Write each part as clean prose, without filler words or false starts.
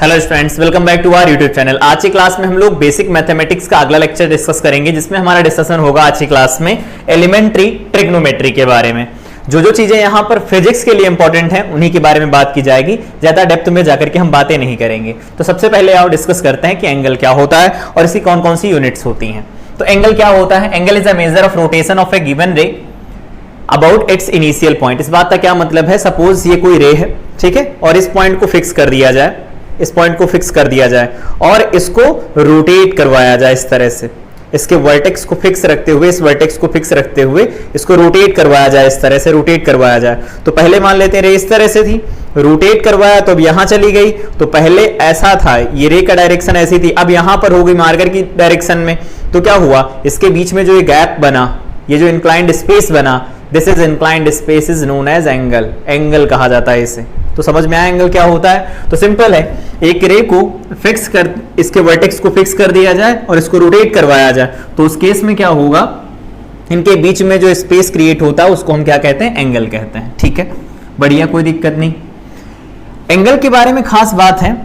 Hello students, welcome back to our YouTube channel. आज की class में हम लोग बेसिक मैथमेटिक्स का अगला लेक्चर डिस्कस करेंगे, जिसमें हमारा डिस्कशन होगा आज की क्लास में एलिमेंट्री ट्रिग्नोमेट्री के बारे में। जो चीजें यहाँ पर फिजिक्स के लिए इंपॉर्टेंट हैं उन्हीं के बारे में बात की जाएगी। ज्यादा डेप्थ में जाकर के हम बातें नहीं करेंगे। तो सबसे पहले आओ डिस्कस करते हैं कि एंगल क्या होता है और इसकी कौन कौन सी यूनिट्स होती हैं। तो एंगल क्या होता है? Angle is a measure of rotation of A given रे अबाउट इट्स इनिशियल पॉइंट। इस बात का क्या मतलब है? सपोज ये कोई रे है, ठीक है, और इस पॉइंट को फिक्स कर दिया जाए, इस पॉइंट को फिक्स कर दिया जाए और इसको रोटेट करवाया जाए इस तरह से, इसके वर्टेक्स को फिक्स रखते हुए, इस वर्टेक्स को फिक्स रखते हुए इसको रोटेट करवाया जाए, इस तरह से रोटेट करवाया जाए। तो पहले मान लेते हैं रे इस तरह से थी, रोटेट करवाया तो अब यहां चली गई। तो पहले ऐसा था, ये रे का डायरेक्शन ऐसी थी, अब यहां पर हो गई मार्कर की डायरेक्शन में। तो क्या हुआ? इसके बीच में जो ये गैप बना, ये जो इंक्लाइंड स्पेस बना, this is inclined space is known as angle. Angle कहा जाता है इसे। तो समझ में आया एंगल क्या होता है? तो सिंपल है, एक रे को फिक्स कर, इसके वर्टेक्स को फिक्स कर दिया जाए और इसको रोटेट करवाया जाए, तो उस केस में क्या होगा, इनके बीच में जो स्पेस क्रिएट होता है उसको हम क्या कहते हैं? एंगल कहते हैं। ठीक है, बढ़िया, कोई दिक्कत नहीं। एंगल के बारे में खास बात है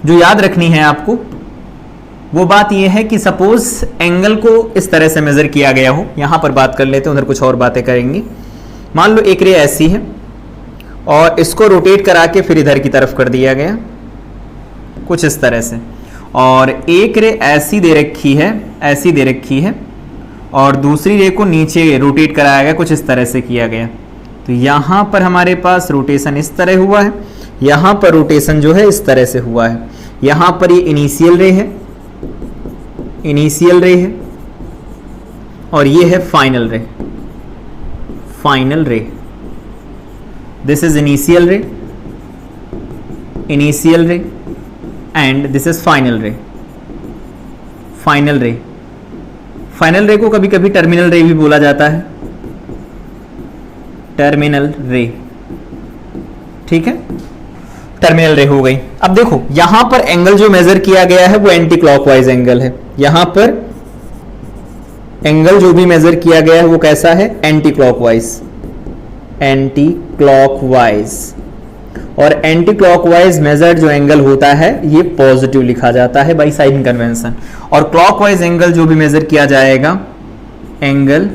जो याद रखनी है आपको, वो बात यह है कि सपोज एंगल को इस तरह से मेजर किया गया हो, यहां पर बात कर लेते हैं, उधर कुछ और बातें करेंगे। मान लो एक रे ऐसी है और इसको रोटेट करा के फिर इधर की तरफ कर दिया गया कुछ इस तरह से, और एक रे ऐसी दे रखी है, ऐसी दे रखी है, और दूसरी रे को नीचे रोटेट कराया गया, कुछ इस तरह से किया गया। तो यहां पर हमारे पास रोटेशन इस तरह हुआ है, यहां पर रोटेशन जो है इस तरह से हुआ है। यहां पर ये इनिशियल रे है, इनिशियल रे है, और ये है फाइनल रे, फाइनल रे। दिस इज इनिशियल रे, इनिशियल रे, एंड दिस इज फाइनल रे, फाइनल रे। फाइनल रे को कभी कभी टर्मिनल रे भी बोला जाता है, टर्मिनल रे। ठीक है, टर्मिनल रे हो गई। अब देखो यहां पर एंगल जो मेजर किया गया है वो एंटी क्लॉकवाइज एंगल है। यहां पर एंगल जो भी मेजर किया गया है वो कैसा है? Anti clockwise, anti clockwise. और एंटी क्लॉकवाइज मेजर्ड जो एंगल होता है ये पॉजिटिव लिखा जाता है बाई साइन कन्वेंशन। और क्लॉकवाइज एंगल जो भी मेजर किया जाएगा, angle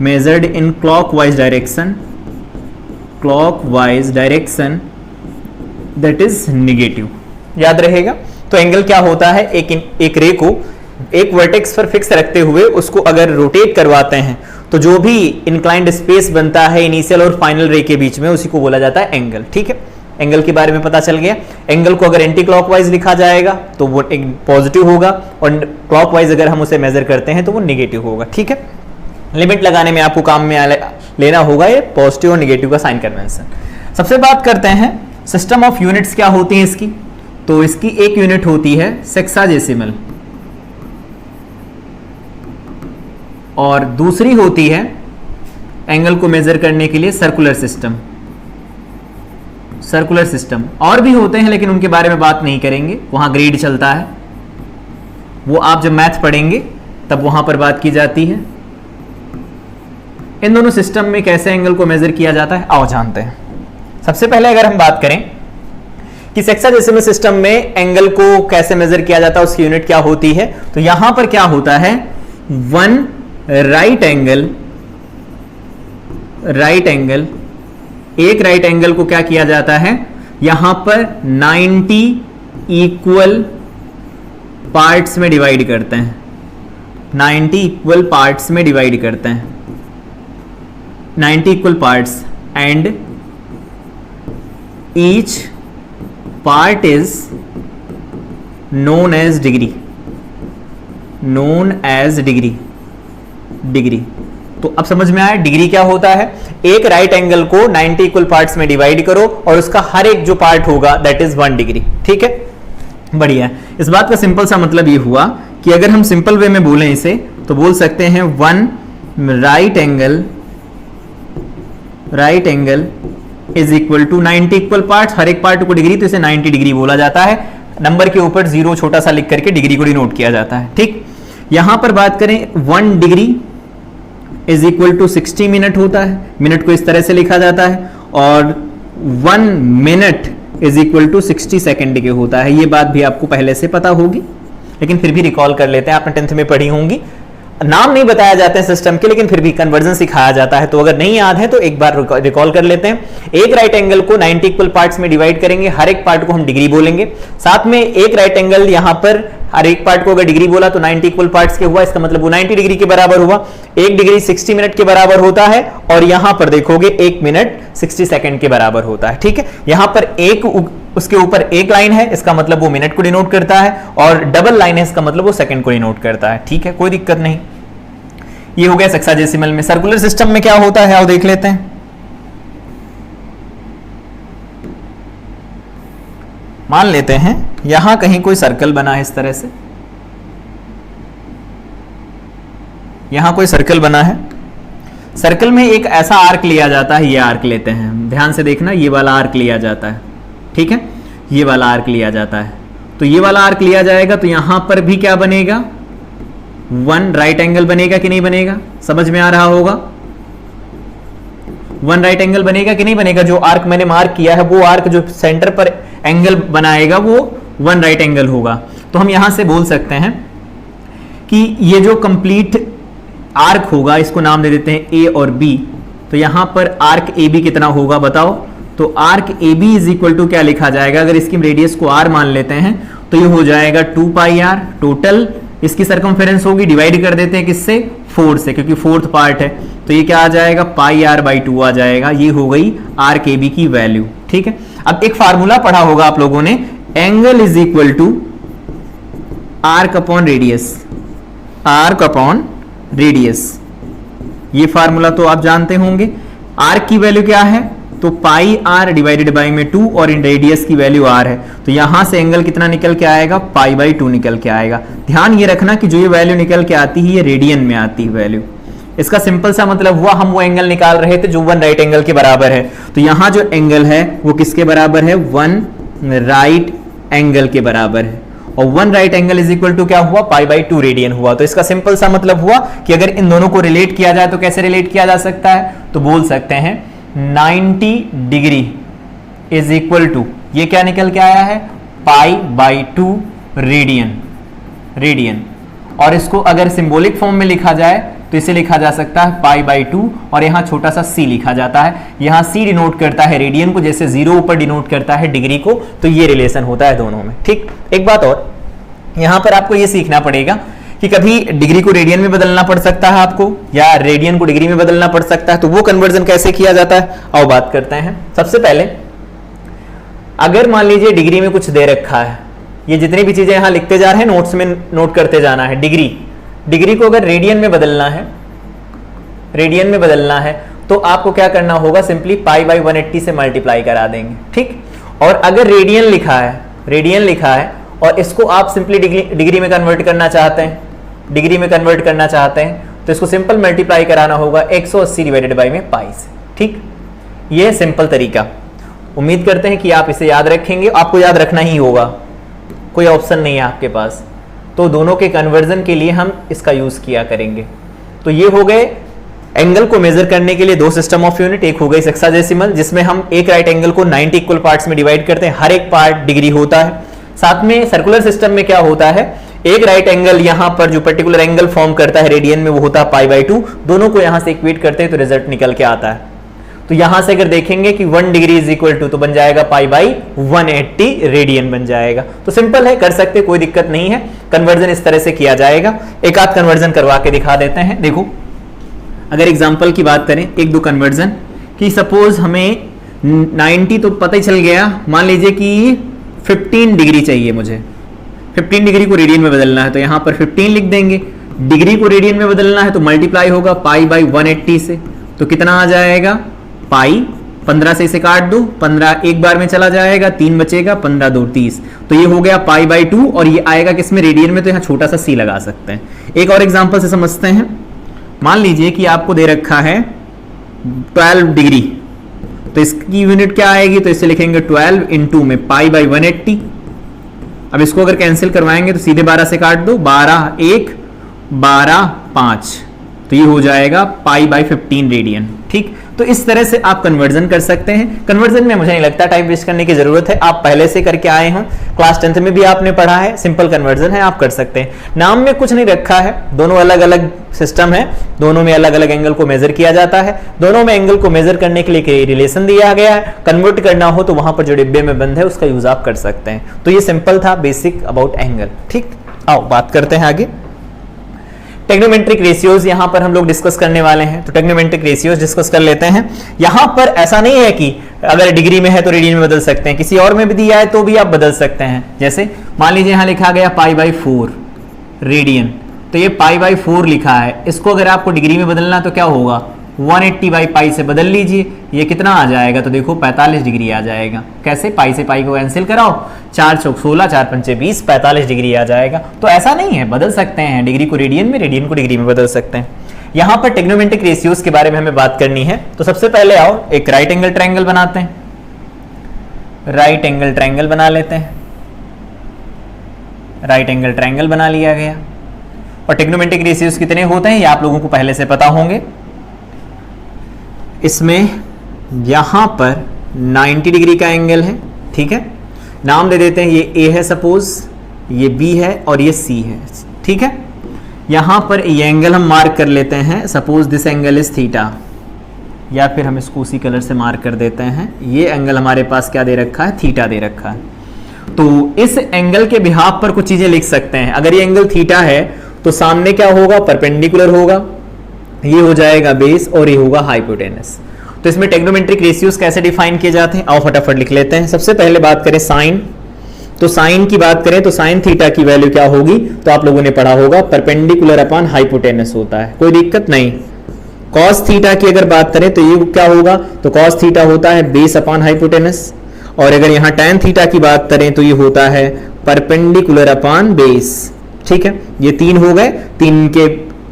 measured in clockwise direction, clockwise direction, that is negative. याद रहेगा। तो एंगल क्या होता है? एक रे को एक वर्टेक्स पर फिक्स रखते हुए उसको अगर रोटेट करवाते हैं तो जो भी इंक्लाइंड स्पेस बनता है इनिशियल और फाइनल रे के बीच में, उसी को बोला जाता है एंगल। ठीक है, एंगल के बारे में पता चल गया। एंगल को अगर एंटी क्लॉकवाइज लिखा जाएगा तो वो एक पॉजिटिव होगा, और क्लॉकवाइज अगर हम उसे मेजर करते हैं तो वो नेगेटिव होगा। ठीक है, लिमिट लगाने में आपको काम में लेना होगा ये पॉजिटिव और नेगेटिव का साइन कन्वेंशन। सबसे बात करते हैं सिस्टम ऑफ यूनिट्स क्या होती हैं इसकी। तो इसकी एक यूनिट होती है सेक्साडेसिमल, और दूसरी होती है एंगल को मेजर करने के लिए सर्कुलर सिस्टम, सर्कुलर सिस्टम। और भी होते हैं लेकिन उनके बारे में बात नहीं करेंगे, वहां ग्रेड चलता है, वो आप जब मैथ पढ़ेंगे तब वहां पर बात की जाती है। इन दोनों सिस्टम में कैसे एंगल को मेजर किया जाता है आओ जानते हैं। सबसे पहले अगर हम बात करें कि सेक्साडेसिमल सिस्टम में एंगल को कैसे मेजर किया जाता है, उसकी यूनिट क्या होती है, तो यहां पर क्या होता है, one right angle, right angle, एक राइट एंगल को क्या किया जाता है, यहां पर 90 इक्वल पार्ट्स में डिवाइड करते हैं, 90 इक्वल पार्ट्स में डिवाइड करते हैं, 90 equal parts, and each part is known as degree, known as degree, degree. तो अब समझ में आया डिग्री क्या होता है। एक राइट एंगल को 90 इक्वल पार्ट्स में डिवाइड करो और उसका हर एक जो पार्ट होगा दैट इज 1 डिग्री। ठीक है, बढ़िया। इस बात का सिंपल सा मतलब ये हुआ कि अगर हम सिंपल वे में बोलें इसे तो बोल सकते हैं one right angle, right angle is equal to 90 equal parts, हर एक पार्ट को डिग्री, तो इसे 90 डिग्री बोला जाता है। नंबर के ऊपर 0 छोटा सा लिख करके डिग्री को डिनोट किया जाता है। ठीक, यहां पर बात करें 1 degree is equal to 60 minute होता है, मिनट को इस तरह से लिखा जाता है, और 1 minute is equal to 60 second degree होता है। ये बात भी आपको पहले से पता होगी, लेकिन फिर भी रिकॉल कर लेते हैं, आपने 10th में पढ़ी होंगी। नाम नहीं बताया जाते हैं सिस्टम के, लेकिन फिर भी कन्वर्जन सिखाया जाता है, तो अगर नहीं याद है तो एक बार रिकॉल कर लेते हैं। एक राइट एंगल को 90 इक्वल पार्ट्स में डिवाइड करेंगे, हर एक पार्ट को हम डिग्री बोलेंगे। साथ में एक राइट एंगल यहां पर हर एक पार्ट को अगर डिग्री बोला तो 90 इक्वल पार्ट्स के हुआ, इसका मतलब वो 90 डिग्री के बराबर हुआ। एक डिग्री 60 मिनट के बराबर होता है, और यहां पर देखोगे 1 मिनट 60 सेकंड के बराबर होता है। ठीक है, यहां पर एक उसके ऊपर एक लाइन है, इसका मतलब वो मिनट को डिनोट करता है, और डबल लाइन है, इसका मतलब वो सेकंड को डिनोट करता है। ठीक है, कोई दिक्कत नहीं। ये हो गया हेक्साडेसिमल में। सर्कुलर सिस्टम में क्या होता है आओ देख लेते हैं। मान लेते हैं यहां कहीं कोई सर्कल बना है, इस तरह से यहां कोई सर्कल बना है। सर्कल में एक ऐसा आर्क लिया जाता है, ये आर्क लेते हैं, ध्यान से देखना, ये वाला आर्क लिया जाता है। ठीक है, ये वाला आर्क लिया जाता है, तो ये वाला आर्क लिया जाएगा, तो यहां पर भी क्या बनेगा, 1 राइट एंगल बनेगा कि नहीं बनेगा, समझ में आ रहा होगा। 1 राइट एंगल बनेगा कि नहीं बनेगा, जो आर्क मैंने मार्क किया है वो आर्क जो सेंटर पर एंगल बनाएगा वो 1 राइट एंगल होगा। तो हम यहां से बोल सकते हैं कि ये जो कंप्लीट आर्क होगा, इसको नाम दे देते हैं ए और बी। तो यहां पर आर्क ए बी कितना होगा बताओ, तो arc A B is equal to क्या लिखा जाएगा, अगर इसकी रेडियस को आर मान लेते हैं तो ये हो जाएगा 2 पाई आर। टोटल इसकी सरकमफेरेंस होगी, डिवाइड कर देते हैं किससे, 4 से, क्योंकि 4th पार्ट है, तो ये क्या आ जाएगा, पाई आर बाई 2 आ जाएगा। ये हो गई आर के बी की वैल्यू। ठीक है, अब एक फार्मूला पढ़ा होगा आप लोगों ने, angle is equal to arc upon radius, arc upon radius. ये फार्मूला तो आप जानते होंगे। आर्क की वैल्यू क्या है, तो पाई आर डिवाइडेड बाई में 2, और इन रेडियस की वैल्यू आर है, तो यहां से एंगल कितना निकल के आएगा, पाई बाई 2 निकल के आएगा। ध्यान ये रखना कि जो ये वैल्यू निकल के आती है ये रेडियन में आती है वैल्यू। इसका सिंपल सा मतलब हुआ, हम वो एंगल निकाल रहे थे जो 1 राइट एंगल के बराबर है, तो यहां जो एंगल है वो किसके बराबर है, 1 राइट एंगल के बराबर है, और 1 right angle is equal to क्या हुआ, पाई बाई 2 रेडियन हुआ। तो इसका सिंपल सा मतलब हुआ कि अगर इन दोनों को रिलेट किया जाए तो कैसे रिलेट किया जा सकता है, तो बोल सकते हैं 90 डिग्री इज इक्वल टू, ये क्या निकल के आया है, पाई बाई 2 रेडियन, रेडियन। और इसको अगर सिंबॉलिक फॉर्म में लिखा जाए तो इसे लिखा जा सकता है पाई बाई 2, और यहां छोटा सा c लिखा जाता है। यहां c डिनोट करता है रेडियन को, जैसे 0 ऊपर डिनोट करता है डिग्री को, तो ये रिलेशन होता है दोनों में। ठीक, एक बात और यहां पर आपको ये सीखना पड़ेगा कि कभी डिग्री को रेडियन में बदलना पड़ सकता है आपको, या रेडियन को डिग्री में बदलना पड़ सकता है, तो वो कन्वर्जन कैसे किया जाता है आओ बात करते हैं। सबसे पहले अगर मान लीजिए डिग्री में कुछ दे रखा है, ये जितनी भी चीजें यहां लिखते जा रहे हैं नोट्स में नोट करते जाना है। डिग्री को अगर रेडियन में बदलना है, रेडियन में बदलना है, तो आपको क्या करना होगा, सिंपली पाई बाई 180 से मल्टीप्लाई करा देंगे। ठीक, और अगर रेडियन लिखा है, रेडियन लिखा है, और इसको आप सिंपली डिग्री में कन्वर्ट करना चाहते हैं, डिग्री में कन्वर्ट करना चाहते हैं, तो इसको सिंपल मल्टीप्लाई कराना होगा 180 डिवाइडेड बाई में पाई से। ठीक, ये है सिंपल तरीका। उम्मीद करते हैं कि आप इसे याद रखेंगे, आपको याद रखना ही होगा, कोई ऑप्शन नहीं है आपके पास। तो दोनों के कन्वर्जन के लिए हम इसका यूज किया करेंगे। तो ये हो गए एंगल को मेजर करने के लिए 2 सिस्टम ऑफ यूनिट। एक हो गई हेक्साडेसिमल, जिसमें हम एक राइट एंगल को 90 इक्वल पार्ट्स में डिवाइड करते हैं, हर एक पार्ट डिग्री होता है। साथ में सर्कुलर सिस्टम में क्या होता है, एक राइट एंगल यहां पर जो पर्टिकुलर एंगल फॉर्म करता है रेडियन में वो होता है पाई बाई 2, दोनों को यहां से इक्वेट करते हैं तो रिजल्ट निकल के आता है। तो यहां से अगर देखेंगे कि 1 डिग्री इज इक्वल टू, तो बन जाएगा पाई बाई 180 रेडियन बन जाएगा। तो सिंपल है, कर सकते, कोई दिक्कत नहीं है। कन्वर्जन इस तरह से किया जाएगा। एक आध कन्वर्जन करवा के दिखा देते हैं। देखो, अगर एग्जांपल की बात करें, 1-2 कन्वर्जन, कि सपोज हमें 90 तो पता ही चल गया, मान लीजिए कि 15 डिग्री चाहिए मुझे, 15 डिग्री को रेडियन में बदलना है, तो यहां पर 15 लिख देंगे। डिग्री को रेडियन में बदलना है तो मल्टीप्लाई होगा पाई बाई 180 से, तो कितना आ जाएगा, पाई 15 से इसे काट दो, 15 एक बार में चला जाएगा, 3 बचेगा, 15 2 30, तो ये हो गया पाई बाई 2, और ये आएगा किसमें, रेडियन में, तो यहाँ छोटा सा सी लगा सकते हैं। एक और एग्जांपल से समझते हैं। मान लीजिए कि आपको दे रखा है 12 डिग्री, तो इसकी यूनिट क्या आएगी, तो इसे लिखेंगे 12 × में पाई बाई 180। अब इसको अगर कैंसिल करवाएंगे तो सीधे 12 से काट दो, 12 1 12 5, तो ये हो जाएगा पाई बाई 15 रेडियन। ठीक। तो इस तरह से आप कन्वर्जन कर सकते हैं। कन्वर्जन में मुझे नहीं लगता टाइम वेस्ट करने की जरूरत है, आप पहले से करके आए हो, क्लास 10th में भी आपने पढ़ा है, सिंपल कन्वर्जन है, आप कर सकते हैं। नाम में कुछ नहीं रखा है, दोनों अलग अलग सिस्टम है, दोनों में अलग अलग एंगल को मेजर किया जाता है, दोनों में एंगल को मेजर करने के लिए रिलेशन दिया गया है। कन्वर्ट करना हो तो वहां पर जो डिब्बे में बंद है उसका यूज आप कर सकते हैं। तो ये सिंपल था बेसिक अबाउट एंगल। ठीक, आओ बात करते हैं आगे। टेक्नोमेट्रिक रेशियोज यहां पर हम लोग डिस्कस करने वाले हैं, तो टेक्नोमेट्रिक रेशियोज डिस्कस कर लेते हैं। यहां पर ऐसा नहीं है कि अगर डिग्री में है तो रेडियन में बदल सकते हैं, किसी और में भी दिया है तो भी आप बदल सकते हैं। जैसे मान लीजिए यहां लिखा गया π/4 रेडियन, तो ये π/4 लिखा है, इसको अगर आपको डिग्री में बदलना तो क्या होगा, 180/π से बदल लीजिए, ये कितना आ जाएगा, तो देखो 45 डिग्री आ जाएगा। कैसे, पाई से पाई को कैंसिल कराओ, 4 चौक 16, 4 पंचे 20, 45 डिग्री आ जाएगा। तो ऐसा नहीं है, बदल सकते हैं, डिग्री को रेडियन में, रेडियन को डिग्री में बदल सकते हैं। यहां पर टेक्नोमेट्रिक रेशियोज के बारे में हमें बात करनी है। तो सबसे पहले आओ एक राइट एंगल ट्रायंगल बनाते हैं, राइट एंगल ट्रायंगल बना लेते हैं। राइट एंगल ट्रायंगल बना लिया गया। और टेक्नोमेट्रिक रेशियोज कितने होते हैं ये आप लोगों को पहले से पता होंगे। इसमें यहां पर 90 डिग्री का एंगल है, ठीक है, नाम दे देते हैं, ये ए है सपोज, ये बी है और ये सी है, ठीक है। यहां पर ये एंगल हम मार्क कर लेते हैं, suppose this angle is theta, या फिर हम इसको उसी कलर से मार्क कर देते हैं। ये एंगल हमारे पास क्या दे रखा है, थीटा दे रखा है। तो इस एंगल के बिहाफ पर कुछ चीजें लिख सकते हैं। अगर ये एंगल थीटा है तो सामने क्या होगा, परपेंडिकुलर होगा, ये हो जाएगा बेस और ये होगा हाइपोटेनस। तो इसमें टेक्नोमेट्रिक रेशियोज कैसे डिफाइन किए जाते हैं, आओ फटाफट लिख लेते हैं। सबसे पहले बात करें साइन, तो साइन की बात करें तो साइन थीटा की वैल्यू क्या होगी, तो आप लोगों ने पढ़ा होगा परपेंडिकुलर अपॉन हाइपोटेनस होता है, कोई दिक्कत नहीं। कॉस थीटा की अगर बात करें तो ये क्या होगा, तो कॉस थीटा होता है बेस अपॉन हाइपोटेनस। और अगर यहाँ टैन थीटा की बात करें तो ये होता है परपेंडिकुलर अपॉन बेस, ठीक है। ये तीन हो गए, तीन के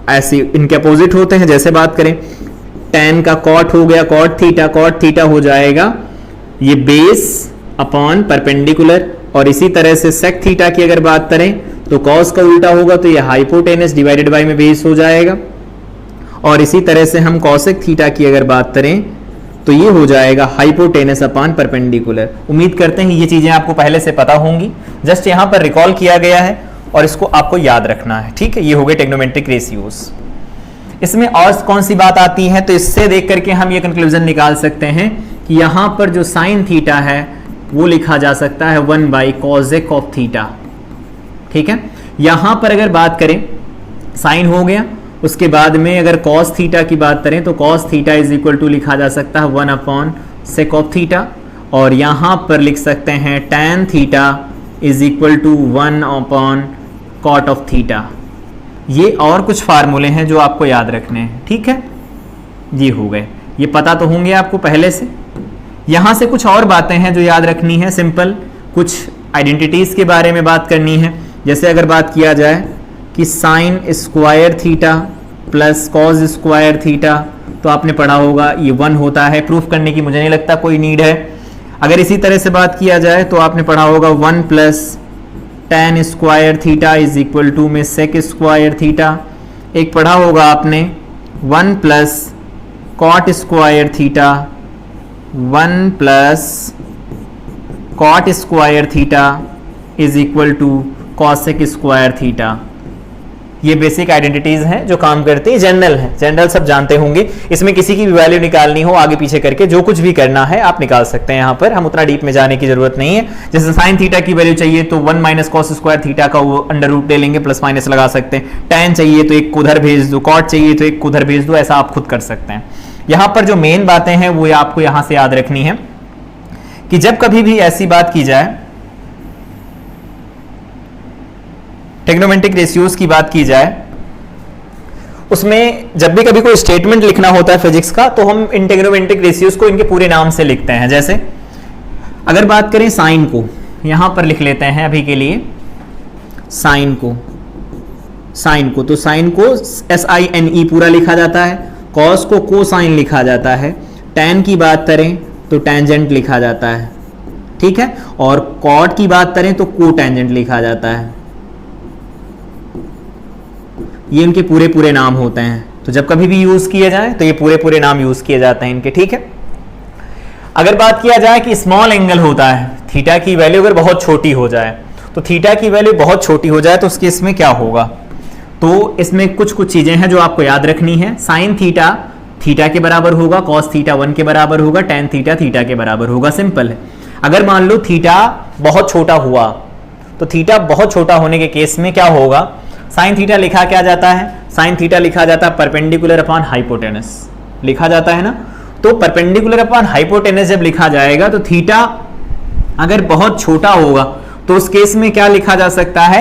ऐसे इनके अपोजिट होते हैं। जैसे बात करें टैन का कॉट हो गया कॉट थीटा हो जाएगा ये बेस अपॉन परपेंडिकुलर। और इसी तरह से सेक थीटा की अगर बात करें तो कॉस का उल्टा होगा तो ये हाइपोटेनस डिवाइडेड बाय में बेस हो जाएगा। और इसी तरह से हम कॉसेक थीटा की अगर बात करें तो ये हो जाएगा हाइपोटेनस अपॉन परपेंडिकुलर। उम्मीद करते हैं ये चीजें आपको पहले से पता होंगी, जस्ट यहां पर रिकॉल किया गया है और इसको आपको याद रखना है, ठीक है। ये हो गए टेक्नोमेट्रिक रेशियोज। इसमें और कौन सी बात आती है, तो इससे देख करके हम ये कंक्लूजन निकाल सकते हैं कि यहां पर जो साइन थीटा है वो लिखा जा सकता है 1/cosec ऑफ थीटा, ठीक है। यहां पर अगर बात करें साइन हो गया, उसके बाद में अगर cos थीटा की बात करें तो cos theta is equal to लिखा जा सकता है 1/sec ऑफ थीटा। और यहां पर लिख सकते हैं tan theta is equal to 1/cot of theta. ये और कुछ फार्मूले हैं जो आपको याद रखने हैं, ठीक है। ये हो गए, ये पता तो होंगे आपको पहले से। यहां से कुछ और बातें हैं जो याद रखनी है, सिंपल कुछ आइडेंटिटीज के बारे में बात करनी है। जैसे अगर बात किया जाए कि sign square theta plus cos square theta, तो आपने पढ़ा होगा ये 1 होता है, प्रूफ करने की मुझे नहीं लगता कोई नीड है। अगर इसी तरह से बात किया जाए तो आपने पढ़ा होगा 1 plus tan square theta is equal to में सेक स्क्वायर थीटा। एक पढ़ा होगा आपने 1 plus cot square theta, 1 plus cot square theta is equal to cosec square theta. ये बेसिक आइडेंटिटीज हैं जो काम करती है, जनरल है, जनरल सब जानते होंगे। इसमें किसी की भी वैल्यू निकालनी हो आगे पीछे करके जो कुछ भी करना है आप निकाल सकते हैं। यहाँ पर हम उतना डीप में जाने की जरूरत नहीं है। जैसे साइन थीटा की वैल्यू चाहिए तो 1 माइनस कॉस स्क्वायर थीटा का वो अंडर रूट ले लेंगे, प्लस माइनस लगा सकते हैं। टैन चाहिए तो एक उधर भेज दो, कॉट चाहिए तो एक उधर भेज दो, ऐसा आप खुद कर सकते हैं। यहाँ पर जो मेन बातें हैं वो आपको यहाँ से याद रखनी है कि जब कभी भी ऐसी बात की जाए, टेक्नोमेट्रिक रेशियोज की बात की जाए, उसमें जब भी कभी कोई स्टेटमेंट लिखना होता है फिजिक्स का तो हम इन टेक्नोमेट्रिक रेशियोज को इनके पूरे नाम से लिखते हैं। जैसे अगर बात करें साइन को, यहां पर लिख लेते हैं अभी के लिए साइन को तो साइन को SINE पूरा लिखा जाता है, कॉस को कोसाइन लिखा जाता है, टैन की बात करें तो टेंजेंट लिखा जाता है, ठीक है। और कॉट की बात करें तो कोटेंजेंट लिखा जाता है। ये इनके पूरे नाम होते हैं। तो जब कभी भी यूज किए जाए तो ये पूरे पूरे नाम यूज किए जाते हैं इनके, ठीक है। अगर बात किया जाए कि स्मॉल एंगल होता है, थीटा की वैल्यू अगर बहुत छोटी हो जाए, तो थीटा की वैल्यू बहुत छोटी हो जाए तो उसके इसमें क्या होगा, तो इसमें कुछ कुछ चीजें हैं जो आपको याद रखनी है। साइन थीटा थीटा के बराबर होगा, कॉस थीटा 1 के बराबर होगा, टेन थीटा थीटा के बराबर होगा, सिंपल है। अगर मान लो थीटा बहुत छोटा हुआ, तो थीटा बहुत छोटा होने के केस में क्या होगा, साइन थीटा लिखा क्या जाता है, साइन थीटा लिखा जाता है परपेंडिकुलर अपॉन हाइपोटेनस, लिखा जाता है ना। तो परपेंडिकुलर अपॉन हाइपोटेनस जब लिखा जाएगा तो थीटा अगर बहुत छोटा होगा तो उस केस में क्या लिखा जा सकता है,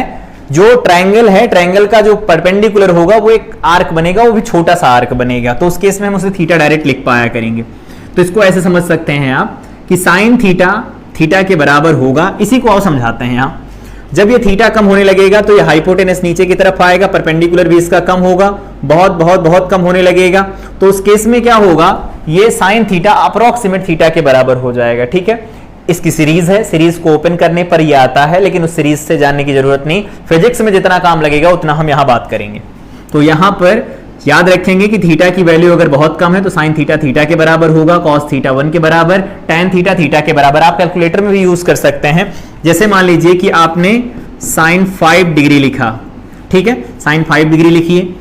जो ट्रायंगल है, ट्रायंगल का जो परपेंडिकुलर होगा वो एक आर्क बनेगा, वो भी छोटा सा आर्क बनेगा, तो उस केस में हम उसे थीटा डायरेक्ट लिख पाया करेंगे। तो इसको ऐसे समझ सकते हैं आप कि साइन थीटा थीटा के बराबर होगा, इसी को और समझाते हैं आप। जब ये थीटा कम होने लगेगा तो ये हाइपोटेनस नीचे की तरफ आएगा, परपेंडिकुलर भी इसका कम होगा, बहुत बहुत बहुत कम होने लगेगा, तो उस केस में क्या होगा, ये साइन थीटा अप्रोक्सीमेट थीटा के बराबर हो जाएगा, ठीक है। इसकी सीरीज है, सीरीज को ओपन करने पर ये आता है, लेकिन उस सीरीज से जानने की जरूरत नहीं, फिजिक्स में जितना काम लगेगा उतना हम यहां बात करेंगे। तो यहां पर याद रखेंगे कि थीटा की वैल्यू अगर बहुत कम है तो साइन थीटा थीटा के बराबर होगा, कॉस थीटा 1 के बराबर, टेन थीटा थीटा के बराबर। आप कैलकुलेटर में भी यूज कर सकते हैं। जैसे मान लीजिए कि आपने साइन 5 डिग्री लिखा, ठीक है, साइन 5 डिग्री लिखिए,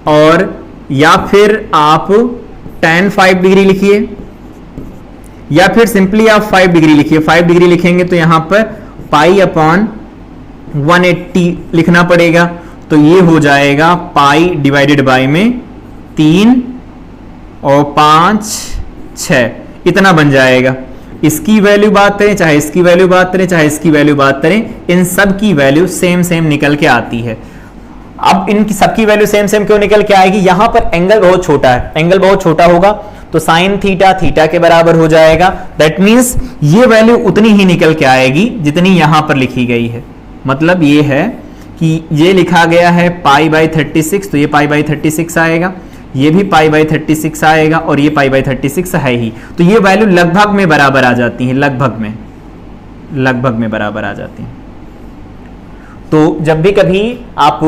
और या फिर आप टेन 5 डिग्री लिखिए, या फिर सिंपली आप 5 डिग्री लिखिए। 5 डिग्री लिखेंगे तो यहां पर पाई अपॉन 180 लिखना पड़ेगा, तो ये हो जाएगा पाई डिवाइडेड बाय में 3 और 5 6, इतना बन जाएगा। इसकी वैल्यू बात करें, चाहे इसकी वैल्यू बात करें, चाहे इसकी वैल्यू बात करें, इन सब की वैल्यू सेम सेम निकल के आती है। अब इनकी सबकी वैल्यू सेम सेम क्यों निकल के आएगी, यहां पर एंगल बहुत छोटा है, एंगल बहुत छोटा होगा तो साइन थीटा थीटा के बराबर हो जाएगा। दैट मींस ये वैल्यू उतनी ही निकल के आएगी जितनी यहां पर लिखी गई है। मतलब ये है कि ये लिखा गया है पाई बाई 36, तो ये पाई बाई 36 आएगा, ये भी पाई बाई 36 आएगा, और ये पाई बाई 36 है ही, तो ये वैल्यू लगभग में बराबर आ जाती है, लगभग में बराबर आ जाती है। तो जब भी कभी आप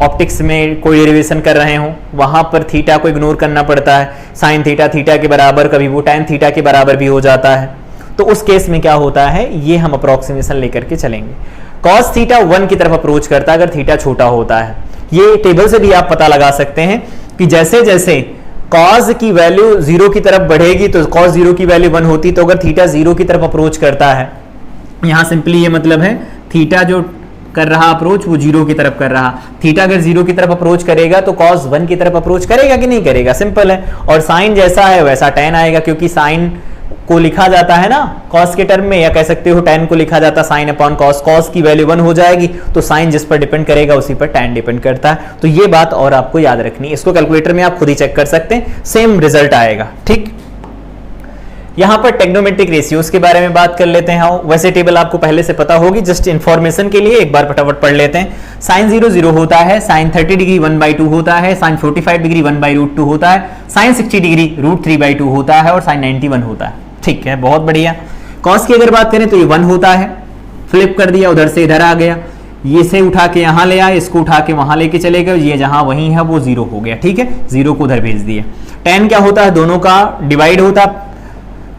ऑप्टिक्स में कोई डेरिवेशन कर रहे हो, वहां पर थीटा को इग्नोर करना पड़ता है, साइन थीटा थीटा के बराबर, कभी वो टेन थीटा के बराबर भी हो जाता है, तो उस केस में क्या होता है, ये हम अप्रोक्सीमेशन लेकर के चलेंगे। कॉस थीटा 1 की तरफ अप्रोच करता है अगर थीटा छोटा होता है। ये टेबल से भी आप पता लगा सकते हैं कि जैसे जैसे कॉस की वैल्यू 0 की तरफ बढ़ेगी, तो कॉस 0 की वैल्यू 1 होती, तो अगर थीटा 0 की तरफ अप्रोच करता है, यहां सिंपली ये मतलब है थीटा जो कर रहा अप्रोच वो 0 की तरफ कर रहा, थीटा अगर 0 की तरफ अप्रोच करेगा तो कॉस 1 की तरफ अप्रोच करेगा कि नहीं करेगा, सिंपल है। और साइन जैसा है वैसा टेन आएगा, क्योंकि साइन को लिखा जाता है ना कॉस के टर्म में, या कह सकते हो टेन को लिखा जाता है साइन अपॉन कॉस। कॉस की वैल्यू 1 हो जाएगी तो साइन जिस पर डिपेंड करेगा उसी पर टेन डिपेंड करता है। तो ये बात और आपको याद रखनी है, इसको कैलकुलेटर में आप खुद ही चेक कर सकते हैं, सेम रिजल्ट आएगा, ठीक। यहां पर टेक्नोमेट्रिक रेशियोज के बारे में बात कर लेते हैं। वैसे टेबल आपको पहले से पता होगी, जस्ट इंफॉर्मेशन के लिए एक बार फटाफट पढ़ लेते हैं। साइन 0 0 होता है, साइन 30 डिग्री 1/2 होता है, साइन 45 डिग्री 1/√2 होता है, साइन 60 डिग्री √3/2 होता है, और साइन 90 1 होता है, ठीक है, बहुत बढ़िया। कॉस की अगर बात करें तो ये 1 होता है, फ्लिप कर दिया, उधर से इधर आ गया, ये से उठा के यहां ले आए, इसको उठा के वहां लेके चले गए, ये जहां वहीं है वो 0 हो गया, ठीक है, 0 को उधर भेज दिया। टेन क्या होता है, दोनों का डिवाइड होता,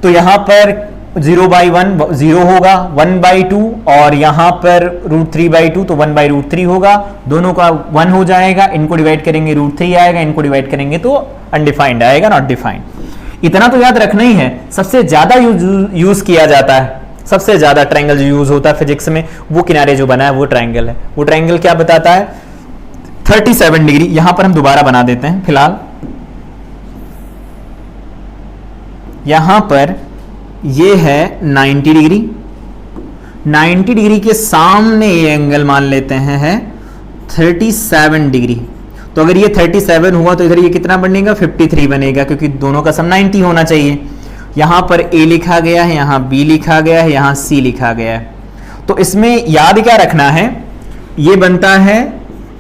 तो यहां पर 0/1 0 होगा, 1/2, और यहां पर √3/2 तो 1/√3 होगा, दोनों का 1 हो जाएगा, इनको डिवाइड करेंगे √3 आएगा, इनको डिवाइड करेंगे तो अनडिफाइंड आएगा, नॉट डिफाइंड। इतना तो याद रखना ही है। सबसे ज्यादा यूज किया जाता है, सबसे ज्यादा ट्रायंगल जो यूज होता है फिजिक्स में, वो किनारे जो बना है वो ट्रायंगल है। वो ट्रायंगल क्या बताता है, 37 डिग्री। यहां पर हम दोबारा बना देते हैं फिलहाल, यहां पर ये है 90 डिग्री, 90 डिग्री के सामने ये एंगल मान लेते हैं है 37 डिग्री। तो अगर ये 37 हुआ तो इधर ये कितना बनेगा, 53 बनेगा, क्योंकि दोनों का सम 90 होना चाहिए। यहां पर A लिखा गया है, यहां B लिखा गया है, यहां C लिखा गया है। तो इसमें याद क्या रखना है, ये बनता है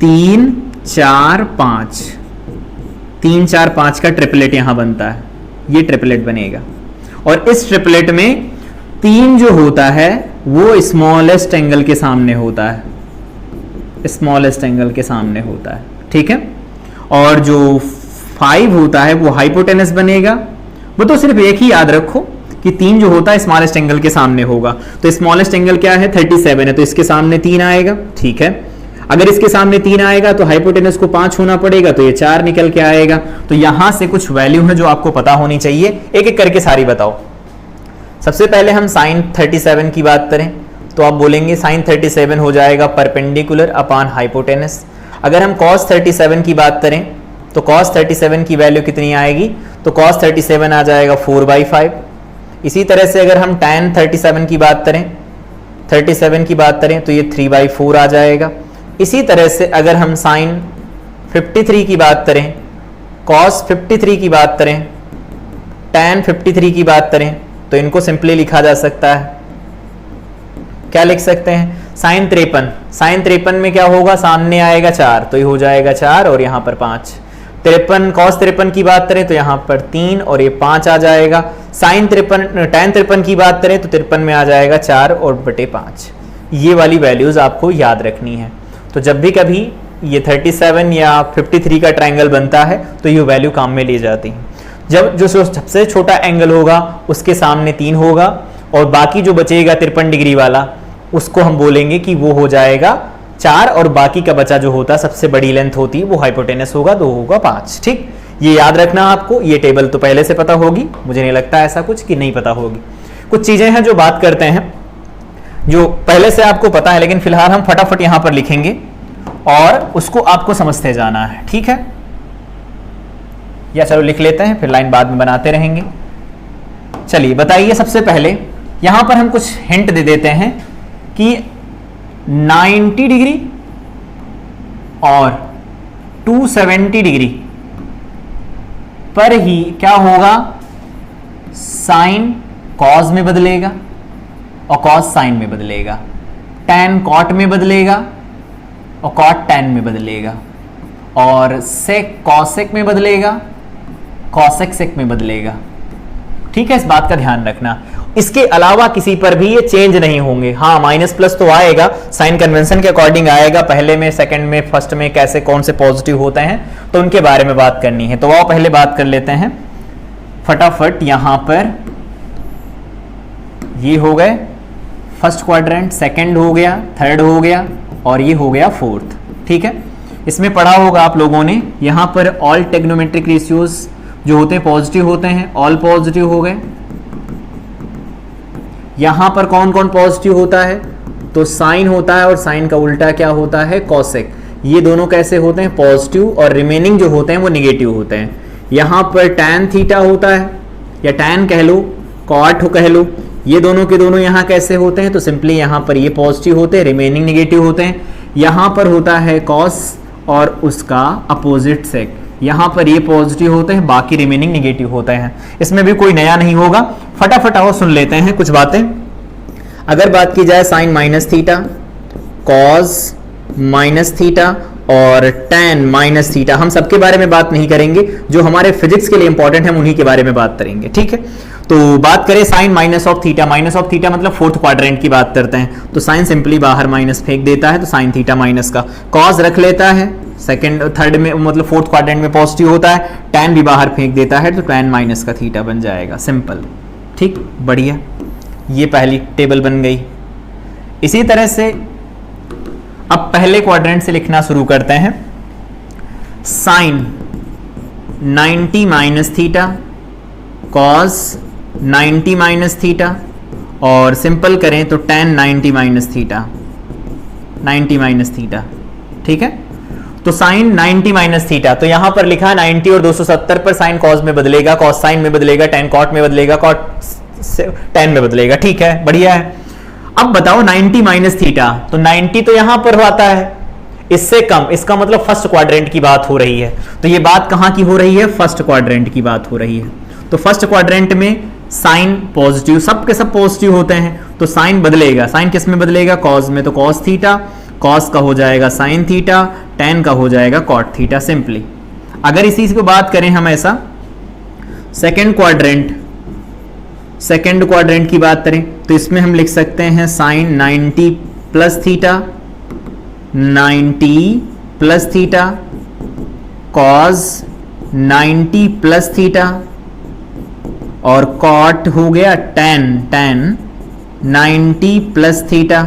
3 4 5, 3 4 5 का ट्रिपलेट यहां बनता है, ये ट्रिपलेट बनेगा। और इस ट्रिपलेट में 3 जो होता है वो स्मॉलेस्ट एंगल के सामने होता है, स्मॉलेस्ट एंगल के सामने होता है, ठीक है। और जो 5 होता है वो हाइपोटेनस बनेगा। वो तो सिर्फ एक ही याद रखो कि 3 जो होता है स्मॉलेस्ट एंगल के सामने होगा, तो स्मॉलेस्ट एंगल क्या है 37 है, तो इसके सामने 3 आएगा, ठीक है। अगर इसके सामने 3 आएगा तो हाइपोटेनस को 5 होना पड़ेगा, तो ये 4 निकल के आएगा। तो यहां से कुछ वैल्यू है जो आपको पता होनी चाहिए, एक एक करके सारी बताओ। सबसे पहले हम साइन 37 की बात करें तो आप बोलेंगे साइन 37 हो जाएगा परपेंडिकुलर अपॉन हाइपोटेनस। अगर हम कॉस 37 की बात करें तो कॉस 37 की वैल्यू कितनी आएगी, तो कॉस 37 आ जाएगा 4/5। इसी तरह से अगर हम tan 37 की बात करें 37 की बात करें तो ये 3/4 आ जाएगा। इसी तरह से अगर हम साइन 53 की बात करें, कॉस 53 की बात करें, tan 53 की बात करें तो इनको सिंपली लिखा जा सकता है, क्या लिख सकते हैं, साइन 53 में क्या होगा, सामने आएगा 4 तो ये हो जाएगा 4 और यहाँ पर 5। 53 कॉस 53 की बात करें तो यहाँ पर 3 और ये 5 आ जाएगा। साइन 53 tan 53 की बात करें तो 53 में आ जाएगा 4 और बटे 5। ये वाली वैल्यूज आपको याद रखनी है। तो जब भी कभी ये 37 या 53 का ट्रायंगल बनता है तो ये वैल्यू काम में ली जाती है। जब जो सबसे छोटा एंगल होगा उसके सामने 3 होगा और बाकी जो बचेगा 53 डिग्री वाला उसको हम बोलेंगे कि वो हो जाएगा 4 और बाकी का बचा जो होता सबसे बड़ी लेंथ होती है वो हाइपोटेनस होगा, तो होगा 5। ठीक, ये याद रखना आपको। ये टेबल तो पहले से पता होगी, मुझे नहीं लगता ऐसा कुछ कि नहीं पता होगी। कुछ चीजें हैं जो बात करते हैं जो पहले से आपको पता है, लेकिन फिलहाल हम फटाफट यहां पर लिखेंगे और उसको आपको समझते जाना है, ठीक है। या चलो लिख लेते हैं, फिर लाइन बाद में बनाते रहेंगे। चलिए बताइए, सबसे पहले यहां पर हम कुछ हिंट दे देते हैं कि 90 डिग्री और 270 डिग्री पर ही क्या होगा, साइन कॉस में बदलेगा और कॉस साइन में बदलेगा, टैन कॉट में बदलेगा और कॉट टैन में बदलेगा, और सेक कॉसेक में बदलेगा, कॉसेक सेक में बदलेगा। ठीक है, इस बात का ध्यान रखना। इसके अलावा किसी पर भी ये चेंज नहीं होंगे। हाँ, माइनस प्लस तो आएगा, साइन कन्वेंशन के अकॉर्डिंग आएगा, पहले में, सेकंड में, फर्स्ट में कैसे कौन से पॉजिटिव होते हैं तो उनके बारे में बात करनी है। तो वो पहले बात कर लेते हैं फटाफट। यहां पर ये हो गए फर्स्ट क्वाड्रेंट, सेकंड हो गया, थर्ड हो गया और ये हो गया फोर्थ। ठीक है, इसमें पढ़ा होगा आप लोगों ने, यहां पर ऑल टेग्नोमेट्रिक रेशियोज जो होते हैं पॉजिटिव होते हैं, ऑल पॉजिटिव हो गए। यहां पर कौन कौन पॉजिटिव होता है, तो साइन होता है और साइन का उल्टा क्या होता है, कॉसेक। ये दोनों कैसे होते हैं, पॉजिटिव, और रिमेनिंग जो होते हैं वो निगेटिव होते हैं। यहां पर टैन थीटा होता है या टैन कह लो, कॉट कह लो, ये दोनों के दोनों यहां कैसे होते हैं, तो सिंपली यहां पर ये पॉजिटिव होते हैं, रिमेनिंग निगेटिव होते हैं। यहां पर होता है कॉस और उसका अपोजिट सेक, यहां पर ये पॉजिटिव होते हैं, बाकी रिमेनिंग निगेटिव होते हैं। इसमें भी कोई नया नहीं होगा, फटाफट आओ सुन लेते हैं कुछ बातें। अगर बात की जाए sine minus theta, cos minus theta और टैन माइनस थीटा, हम सबके बारे में बात नहीं करेंगे, जो हमारे फिजिक्स के लिए इंपॉर्टेंट है उन्हीं के बारे में बात करेंगे। ठीक है, तो बात करें sine minus of theta, minus of theta मतलब फोर्थ क्वाड्रेंट की बात करते हैं, तो साइन सिंपली बाहर माइनस फेंक देता है, तो साइन थीटा माइनस का, कॉस रख लेता है सेकंड थर्ड में, मतलब फोर्थ क्वाड्रेंट में पॉजिटिव होता है, टैन भी बाहर फेंक देता है, तो टैन माइनस का थीटा बन जाएगा, सिंपल। ठीक, बढ़िया, ये पहली टेबल बन गई। इसी तरह से अब पहले क्वाड्रेंट से लिखना शुरू करते हैं। Sine 90 minus theta, cos 90 minus theta, और सिंपल करें तो tan 90 minus theta, 90 minus theta. ठीक है, तो साइन 90 माइनस थीटा, तो यहां पर लिखा 90 और 270 पर साइन कॉस में बदलेगा, कॉस साइन में बदलेगा, टैन कॉट में बदलेगा, कॉट टैन में बदलेगा। ठीक है, बढ़िया है। अब बताओ 90 माइनस थीटा, तो 90 तो यहां पर आता है, इससे कम, इसका मतलब फर्स्ट क्वाड्रेंट की बात हो रही है। तो ये बात कहां की हो रही है, फर्स्ट क्वाड्रेंट की बात हो रही है। तो फर्स्ट क्वाड्रेंट में साइन पॉजिटिव, सब के सब पॉजिटिव होते हैं, तो साइन बदलेगा, साइन किस में बदलेगा, कॉस में, तो कॉस थीटा, कॉस का हो जाएगा साइन थीटा, टैन का हो जाएगा कॉट थीटा, सिंपली। अगर इसी को बात करें हम ऐसा, सेकंड क्वाड्रेंट की बात करें तो इसमें हम लिख सकते हैं sine 90 plus theta, 90 plus theta, cos 90 plus theta और कॉट हो गया tan 90 प्लस थीटा।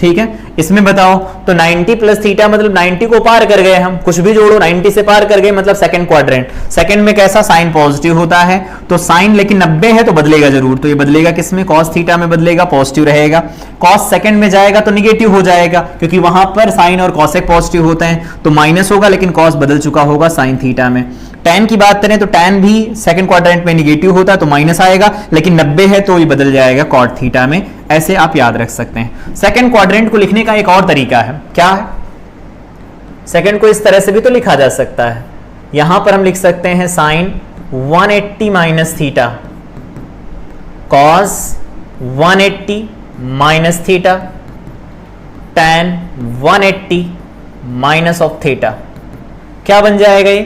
ठीक है, इसमें बताओ तो 90 प्लस थीटा मतलब 90 को पार कर गए हम, कुछ भी जोड़ो 90 से पार कर गए मतलब सेकंड क्वाड्रेंट। सेकंड में कैसा साइन पॉजिटिव होता है, तो साइन लेकिन 90 है तो बदलेगा जरूर, तो ये बदलेगा किसमें, कॉस थीटा में बदलेगा, पॉजिटिव रहेगा। कॉस सेकंड में जाएगा तो निगेटिव हो जाएगा क्योंकि वहां पर साइन और कॉसेक पॉजिटिव होते हैं, तो माइनस होगा लेकिन कॉस बदल चुका होगा साइन थीटा में। tan की बात करें तो tan भी सेकंड क्वाड्रेंट में निगेटिव होता है तो माइनस आएगा, लेकिन 90 है तो ये बदल जाएगा कॉट थीटा में। ऐसे आप याद रख सकते हैं। सेकंड क्वाड्रेंट को लिखने का एक और तरीका है, क्या है, सेकंड को इस तरह से भी तो लिखा जा सकता है। यहां पर हम लिख सकते हैं sine 180 minus theta, cos 180 minus theta, tan 180 minus of theta. क्या बन जाएगा ये,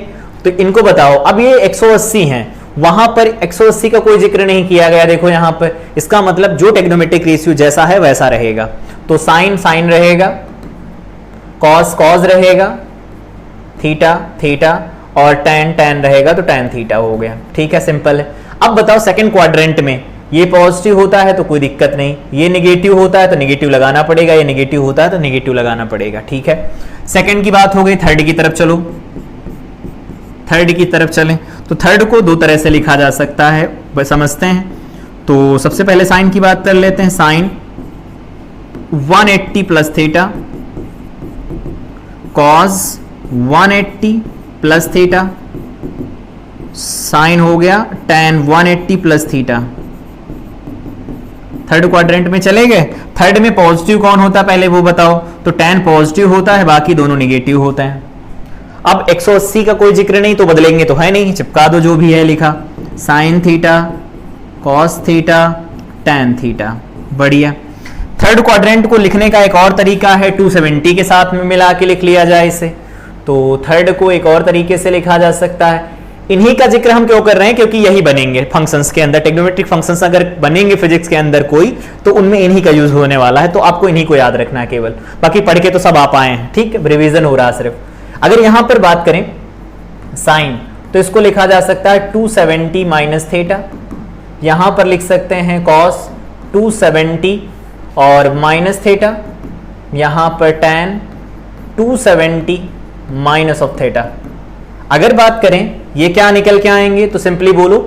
तो इनको बताओ। अब ये 180 हैं, वहां पर 180 का कोई जिक्र नहीं किया गया, देखो यहां पर, इसका मतलब जो टेग्नोमेट्रिक रेशियो जैसा है वैसा रहेगा। तो साइन साइन रहेगा, कॉस कॉस रहेगा, थीटा थीटा और tan tan रहेगा तो tan थीटा हो गया। ठीक है, सिंपल है। अब बताओ सेकंड क्वाड्रेंट में ये पॉजिटिव होता है तो कोई दिक्कत नहीं, ये नेगेटिव होता है तो नेगेटिव लगाना पड़ेगा, ये नेगेटिव होता है तो नेगेटिव लगाना पड़ेगा। ठीक है, सेकंड की बात हो गई। थर्ड की तरफ चलो, थर्ड की तरफ चलें तो थर्ड को दो तरह से लिखा जा सकता है, समझते हैं। तो सबसे पहले साइन की बात कर लेते हैं, sine 180 plus theta, cos 180 plus theta, sine हो गया tan 180 plus theta. Third quadrant में चले गए। थर्ड में पॉजिटिव कौन होता है पहले वो बताओ, तो tan पॉजिटिव होता है, बाकी दोनों निगेटिव होते हैं। अब 180 का कोई जिक्र नहीं तो बदलेंगे तो है नहीं, चिपका दो जो भी है लिखा, sine theta cos theta tan theta. बढ़िया। थर्ड क्वाड्रेंट को लिखने का एक और तरीका है, 270 के साथ में मिला के लिख लिया जाए इसे। तो थर्ड को एक और तरीके से लिखा जा सकता है। इन्हीं का जिक्र हम क्यों कर रहे हैं, क्योंकि यही बनेंगे फंक्शंस के अंदर, ट्रिग्नोमेट्रिक फंक्शंस अगर बनेंगे फिजिक्स के अंदर कोई, तो उनमें इन्हीं का यूज होने वाला है, तो आपको इन्हीं को याद रखना है केवल, बाकी पढ़ के तो सब आप आए हैं। ठीक है, रिवीजन हो रहा सिर्फ। अगर यहां पर बात करें साइन, तो इसको लिखा जा सकता है 270 माइनस थीटा, यहां पर लिख सकते हैं कॉस 270 और माइनस थीटा, यहां पर tan 270 माइनस ऑफ थीटा। अगर बात करें ये क्या निकल के आएंगे, तो सिंपली बोलो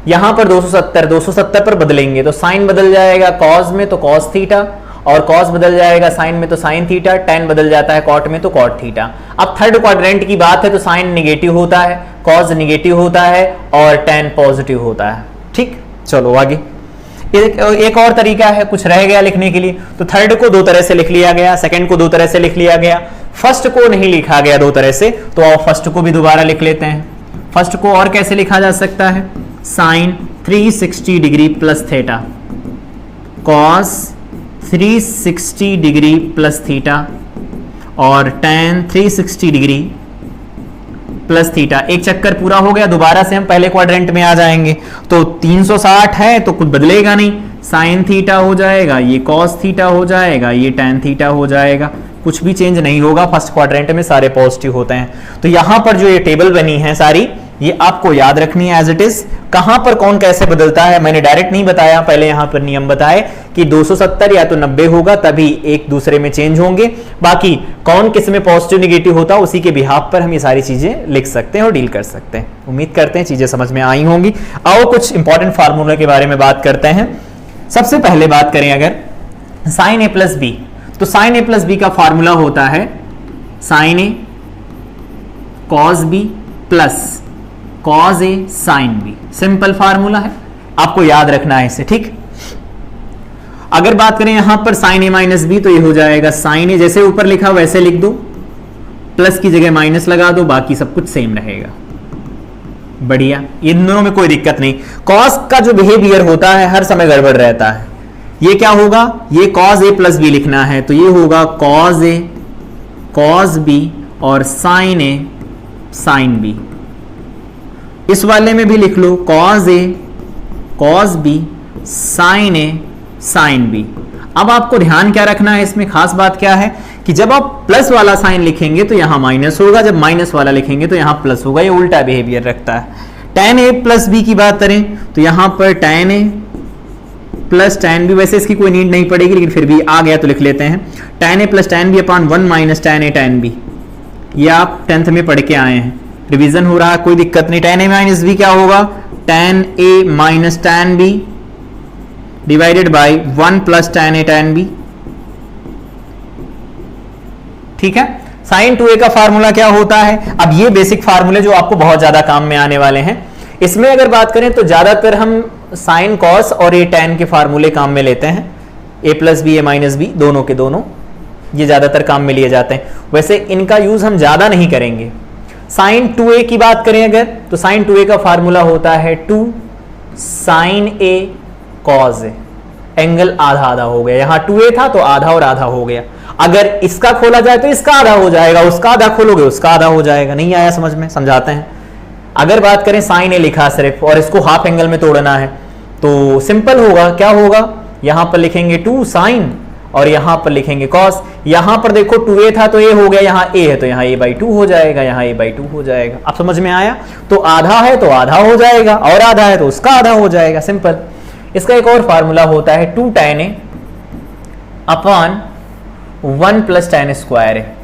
यहां पर 270 पर बदलेंगे तो साइन बदल जाएगा कॉस में तो कॉस थीटा, और कॉस बदल जाएगा साइन में तो साइन थीटा, tan बदल जाता है कॉट में तो कॉट थीटा। अब थर्ड क्वाड्रेंट की बात है तो साइन निगेटिव होता है, कॉस निगेटिव होता है और tan पॉजिटिव होता है। ठीक, चलो आगे। एक और तरीका है, कुछ रह गया लिखने के लिए, तो थर्ड को दो तरह से लिख लिया गया, सेकंड को दो तरह से लिख लिया गया, फर्स्ट को नहीं लिखा गया दो तरह से, तो आप फर्स्ट को भी दोबारा लिख लेते हैं। फर्स्ट को और कैसे लिखा जा सकता है, sine 360 degree plus theta, cos 360 degree plus theta और tan 360 डिग्री प्लस थीटा। एक चक्कर पूरा हो गया, दोबारा से हम पहले क्वाड्रेंट में आ जाएंगे। तो 360 है तो कुछ बदलेगा नहीं, साइन थीटा हो जाएगा, ये कॉस थीटा हो जाएगा, ये tan थीटा हो जाएगा, कुछ भी चेंज नहीं होगा। फर्स्ट क्वाड्रेंट में सारे पॉजिटिव होते हैं। तो यहां पर जो ये टेबल बनी है सारी, ये आपको याद रखनी है एज इट इज। कहां पर कौन कैसे बदलता है मैंने डायरेक्ट नहीं बताया, पहले यहां पर नियम बताए कि 270 या तो 90 होगा तभी एक दूसरे में चेंज होंगे, बाकी कौन किस में पॉजिटिव निगेटिव होता है उसी के बिहाफ पर हम ये सारी चीजें लिख सकते हैं और डील कर सकते हैं। उम्मीद करते हैं चीजें समझ में आई होंगी। आओ कुछ इंपॉर्टेंट फार्मूला के बारे में बात करते हैं। सबसे पहले बात करें अगर साइन ए प्लस बी, तो साइन ए प्लस बी का फार्मूला होता है sign A cos B plus cos A sine B. Simple formula है, आपको याद रखना है इसे। ठीक, अगर बात करें यहां पर साइन ए माइनस बी, तो ये हो जाएगा साइन ए, जैसे ऊपर लिखा वैसे लिख दो, प्लस की जगह माइनस लगा दो, बाकी सब कुछ सेम रहेगा। बढ़िया, इन दोनों में कोई दिक्कत नहीं। कॉस का जो बिहेवियर होता है हर समय गड़बड़ रहता है। ये क्या होगा, ये कॉस ए प्लस बी लिखना है तो ये होगा कॉस ए कॉस बी और साइन ए साइन बी। इस वाले में भी लिख लो cos A cos B sign A sine B. अब आपको ध्यान क्या रखना है, इसमें खास बात क्या है कि जब आप प्लस वाला साइन लिखेंगे तो यहां माइनस होगा, जब माइनस वाला लिखेंगे तो यहां प्लस होगा। ये उल्टा बिहेवियर रखता है। tan a प्लस बी की बात करें तो यहां पर tan a plus tan b, वैसे इसकी कोई नीड नहीं पड़ेगी लेकिन फिर भी आ गया तो लिख लेते हैं। tan a plus tan b upon 1 minus tan a tan b। ये आप 10th में पढ़ के आए हैं, रिवीजन हो रहा है, कोई दिक्कत नहीं। tan a माइनस b क्या होगा? tan a minus tan b divided by 1 plus tan a tan b। ठीक है। साइन 2a का फार्मूला क्या होता है? अब ये बेसिक फार्मूले जो आपको बहुत ज्यादा काम में आने वाले हैं। इसमें अगर बात करें तो ज्यादातर हम साइन कॉस और ए टैन के फार्मूले काम में लेते हैं। a plus B, A minus B, दोनों के दोनों ये ज्यादातर काम में लिए जाते हैं। वैसे इनका यूज हम ज्यादा नहीं करेंगे। साइन 2a की बात करें अगर तो साइन 2a का फार्मूला होता है 2 sine a cos A. Angle आधा आधा हो गया, यहां 2a था तो आधा और आधा हो गया। अगर इसका खोला जाए तो इसका आधा हो जाएगा, उसका आधा खोलोगे उसका आधा हो जाएगा। नहीं आया समझ में? समझाते हैं। अगर बात करें साइन ए लिखा सिर्फ और इसको हाफ एंगल में तोड़ना है तो सिंपल होगा। क्या होगा? यहां पर लिखेंगे 2 साइन और यहां पर लिखेंगे कॉस। यहां पर देखो 2a था तो a हो गया, यहां a है तो यहां a/2 हो जाएगा, यहां a/2 हो जाएगा। अब समझ में आया? तो आधा है तो आधा हो जाएगा और आधा है तो उसका आधा हो जाएगा, सिंपल। इसका एक और फार्मूला होता है 2 tan a upon 1 plus tan square है।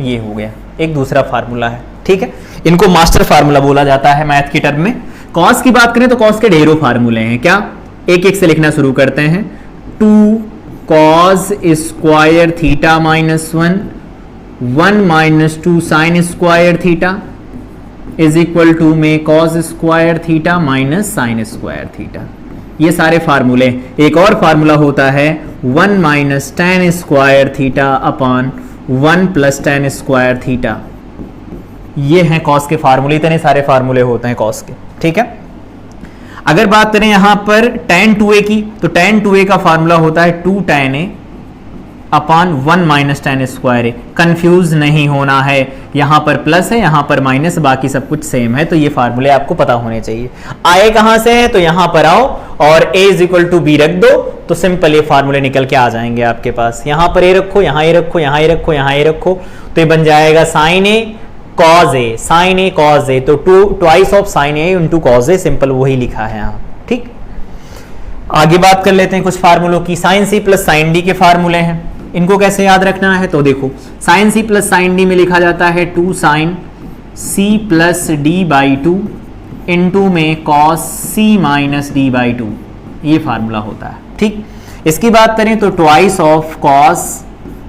ये हो गया, एक दूसरा फार्मूला है। ठीक है, इनको मास्टर फार्मूला बोला जाता है मैथ की टर्म में। कॉस की बात करें तो कॉस के ढेरों फार्मूले हैं। क्या? एक एक से लिखना शुरू करते हैं। 2 cos square theta minus 1 minus 2 sine square theta is equal to में cos square theta minus sine square theta. ये सारे फार्मूले। एक और फार्मूला होता है 1 minus tan square theta upon 1 plus tan square theta. ये हैं कॉस के फार्मूले। इतने सारे फार्मूले होते हैं कॉस के। ठीक है। अगर बात करें यहां पर tan 2a की तो tan 2a का फार्मूला होता है 2 tan a upon 1 minus tan square A. Confuse नहीं होना है, यहां पर प्लस है यहां पर माइनस, बाकी सब कुछ सेम है। तो ये फार्मूले आपको पता होने चाहिए। आए कहां से है तो यहां पर आओ और a is equal to B रख दो तो सिंपल ये फार्मूले निकल के आ जाएंगे आपके पास। यहां पर a रखो, यहां a रखो, यहां a रखो, यहां a रखो तो ये बन जाएगा sine a cos A, sine A cos A. तो 2 twice of sine A into cos A, simple वही लिखा है यहां। ठीक, आगे बात कर लेते हैं कुछ फार्मूलों की। Sine C plus sine D के फार्मूले हैं, इनको कैसे याद रखना है तो देखो sine C plus sine D में लिखा जाता है 2 sine C plus D by 2 into में cos C minus D by 2। ये फार्मूला होता है। ठीक, इसकी बात करें तो twice of cos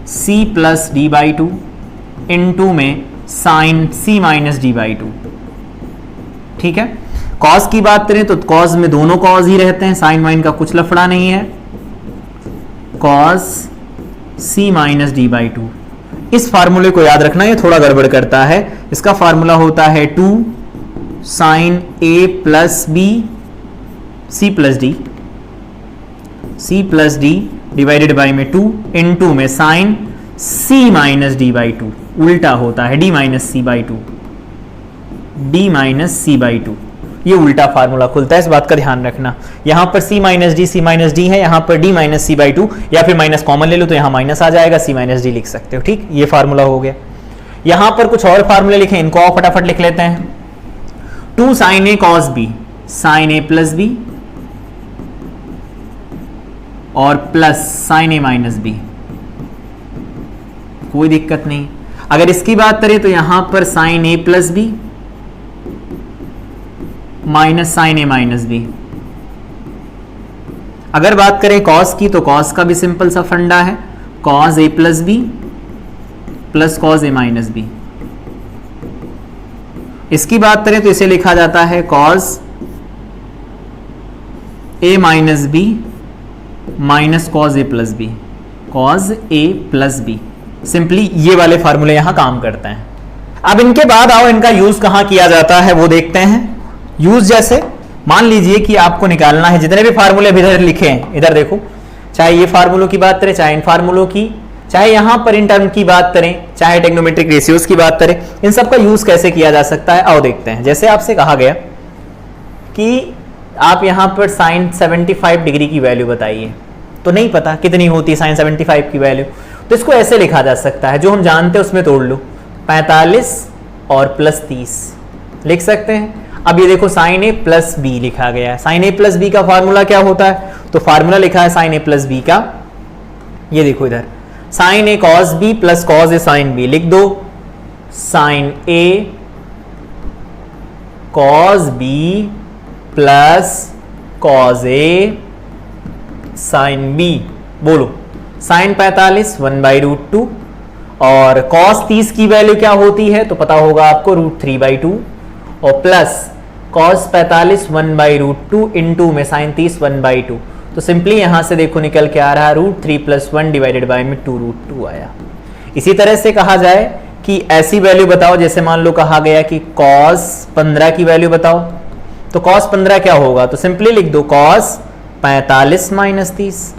C plus D by 2 into में sine C minus D by 2। ठीक है। कॉस की बात करें तो कॉस में दोनों कॉस ही रहते हैं, साइन वाइन का कुछ लफड़ा नहीं है। Cos C minus D by 2। इस फार्मूले को याद रखना, ये थोड़ा गड़बड़ करता है। इसका फार्मूला होता है 2 sine A plus B C plus D divided by में 2 इंटू में sine C minus D by 2। उल्टा होता है D minus C by 2, D minus C by 2। ये उल्टा फार्मूला खुलता है, इस बात का ध्यान रखना। यहां पर सी माइनस डी है, यहां पर डी माइनस सी बाई 2, या फिर माइनस कॉमन ले लो तो यहां माइनस आ जाएगा, सी माइनस डी लिख सकते हो। ठीक, ये फार्मूला हो गया। यहां पर कुछ और फार्मूले लिखे, इनको और फटाफट लिख लेते हैं। 2 sine A cos B, sign A plus B और प्लस साइन ए माइनस बी, कोई दिक्कत नहीं। अगर इसकी बात करें तो यहां पर sign A plus B minus sign A minus B. अगर बात करें कॉस की तो कॉस का भी सिंपल सा फंडा है, cos A plus B plus cos A minus B. इसकी बात करें तो इसे लिखा जाता है cos A minus B minus cos A plus B, cos A plus B. Simply ये वाले फार्मूले यहां काम करते हैं। अब इनके बाद आओ इनका यूज कहां किया जाता है वो देखते हैं। यूज जैसे मान लीजिए कि आपको निकालना है, जितने भी फार्मूले इधर लिखे हैं इधर देखो, चाहे ये फार्मूलों की बात करें, चाहे इन फार्मूलों की, चाहे यहां पर इन टर्म की बात करें, चाहे टेक्नोमेट्रिक रेशियोज की बात करें, इन सब का यूज कैसे किया जा सकता है आओ देखते हैं। जैसे आपसे कहा गया कि आप यहां पर साइन 75 डिग्री की वैल्यू बताइए, तो नहीं पता कितनी होती है साइन 75 की वैल्यू, तो इसको ऐसे लिखा जा सकता है, जो हम जानते हैं उसमें तोड़ लो, 45 और प्लस 30 लिख सकते हैं। अब ये देखो साइन ए प्लस बी लिखा गया है। साइन ए प्लस बी का फार्मूला क्या होता है? तो फार्मूला लिखा है साइन ए प्लस बी का, ये देखो इधर, sign A cos B plus cos A sine B. लिख दो sign A cos B plus cos A sine B. बोलो साइन 45 1/√2 और कॉस 30 की वैल्यू क्या होती है? तो पता होगा आपको √3/2 और प्लस कॉस 45 1/√2 इंटू में साइन 30 1/2। तो सिंपली यहां से देखो निकल के आ रहा है √3 + 1 डिवाइडेड बाय में 2√2 आया। इसी तरह से कहा जाए कि ऐसी वैल्यू बताओ, जैसे मान लो कहा गया कि cos 15 की वैल्यू बताओ, तो cos 15 क्या होगा? तो सिंपली लिख दो cos 45 - 30,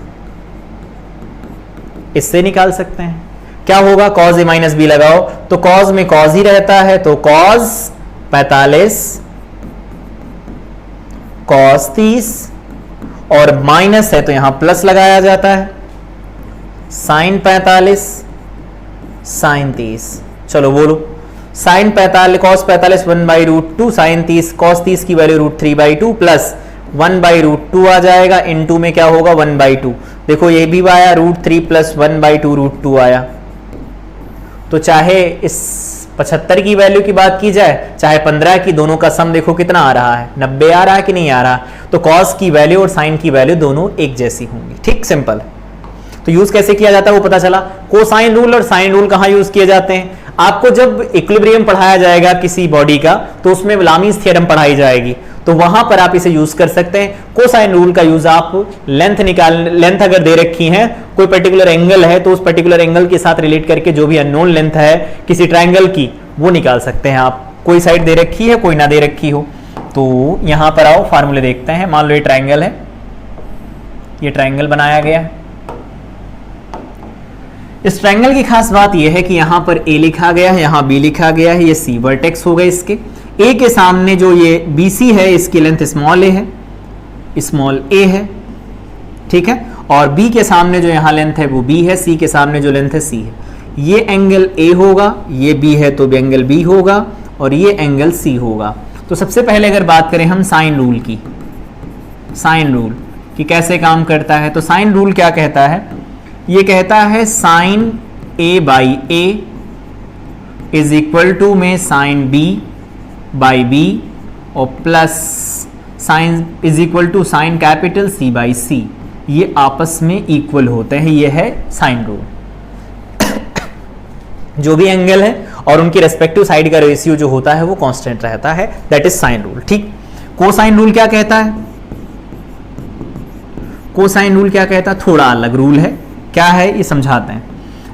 इससे निकाल सकते हैं। क्या होगा? cos a - b लगाओ, तो cos में cos ही रहता है, तो cos 45 cos 30 और माइनस है तो यहां प्लस लगाया जाता है, sin 45 sin 30। चलो बोलो साइन 45 cos 45 1/√2 साइन 30 cos 30 की वैल्यू √3/2 प्लस 1/√2 आ जाएगा, इनटू में क्या होगा 1/2। देखो ये भी आया √3 + 1/2 √2 आया। तो चाहे इस 75 की वैल्यू की बात की जाए चाहे 15 की, दोनों का सम देखो कितना आ रहा है, 90 आ रहा है कि नहीं आ रहा? तो cos की वैल्यू और sin की वैल्यू दोनों एक जैसी होंगी। ठीक, सिंपल। तो यूज कैसे किया जाता है वो पता चला। कोसाइन रूल और साइन रूल कहां यूज किए जाते हैं? आपको जब इक्विलिब्रियम पढ़ाया जाएगा किसी बॉडी का, तो उसमें लामीज थ्योरम पढ़ाई जाएगी, तो वहां पर आप इसे यूज कर सकते हैं। कोसाइन रूल का यूज आप लेंथ अगर दे रखी है, कोई पर्टिकुलर एंगल है, तो उस पर्टिकुलर एंगल के साथ रिलेट करके जो भी अननोन लेंथ है किसी ट्रायंगल की, वो निकाल सकते हैं आप। कोई साइड दे रखी है, कोई ना दे रखी हो। तो यहां पर आओ फार्मूले देखते हैं। मान लो ये ट्रायंगल है, ये ट्रायंगल बनाया गया है। इस ट्रायंगल की खास बात यह है कि यहां पर A लिखा गया है, यहां B लिखा गया है, ये C वर्टेक्स हो गए इसके। A के सामने जो ये BC है, इसकी लेंथ स्मॉल a है, स्मॉल a है, ठीक है। और B के सामने जो यहां लेंथ है वो B है, C के सामने जो लेंथ है C है। ये एंगल A होगा, ये B है तो एंगल B होगा, और ये एंगल C होगा। तो सबसे पहले अगर बात करें हम साइन रूल की, साइन रूल कि कैसे काम करता है, तो साइन रूल क्या कहता है? ये कहता है sine A/A is equal to में साइन B/B और plus sine is equal to sine capital C/C। ये आपस में इक्वल होते हैं, ये है साइन रूल। जो भी एंगल है और उनकी रेस्पेक्टिव साइड का रेशियो जो होता है वो कांस्टेंट रहता है, दैट इज साइन रूल। ठीक, कोसाइन रूल क्या कहता है? कोसाइन रूल क्या कहता है? थोड़ा अलग रूल है। क्या है ये समझाते हैं।